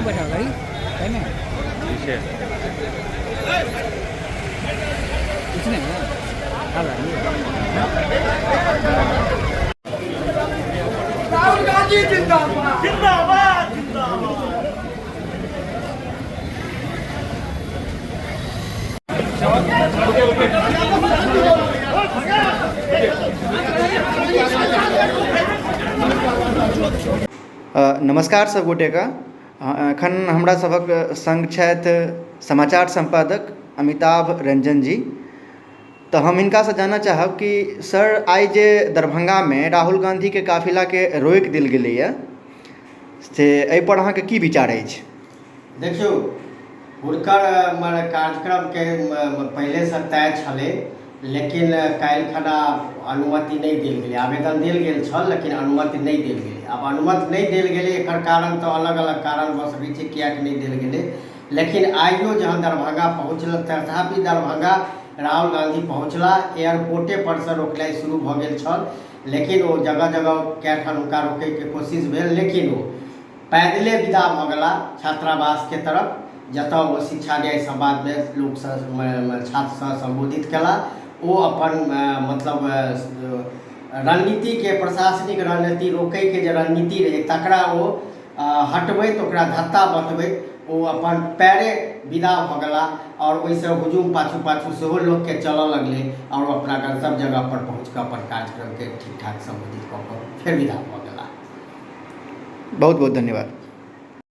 बैठा गाड़ी पीछे कुछ नहीं है। राहुल गांधी जिंदाबाद जिंदाबाद जिंदाबाद। नमस्कार सब गोटे का। एखन हमरा सबक संग छथि समाचार संपादक अमिताभ रंजन जी। तो हम हिनका से जानना चाहब कि सर आइ जे दरभंगा में राहुल गांधी के काफिला के रोकि देल गेलैए से एहि पर अहाँके की विचार अछि? देखियौ, हुनकर कार्यक्रम के पहले से तय छलै, लेकिन काल्हि खना अनुमति नहीं देल गेलै। आवेदन देल गेल छल लेकिन अनुमति नहीं देल गेलै। अब अनुमति नहीं देल गेलै, एकर कारण तो अलग अलग कारण भऽ सकै छै किएक नहीं देल गेलै। लेकिन आइयो जहन दरभंगा पहुँचल तथापि दरभंगा राहुल गांधी पहुँचला, एयरपोर्टे पर से रोकनाइ शुरू भऽ गेल छल। लेकिन वो जगह जगह कएठाम हुनका रोकैके कोशिश भेल, लेकिन वो पैदले विदा भऽ गेला छात्रावास के तरफ, जतऽ वो शिक्षा न्याय संवाद में लोक छात्र से संबोधित कला। वो अपन मतलब रणनीति के प्रशासनिक रणनीति रोकै के जे रणनीति रहे तकरा वो हटबैत, ओकरा धत्ता बतबैत वो अपन पैरे विदा भऽ गेला। और ओहिसँ हुजूम पाछू पाछू सेहो लोक के चलऽ लगलै और अपना गंतव्य जगह पर पहुँच कऽ अपन कार्यक्रम के ठीक ठाक संबोधित कऽ कऽ फेर विदा भऽ गेला। बहुत बहुत धन्यवाद।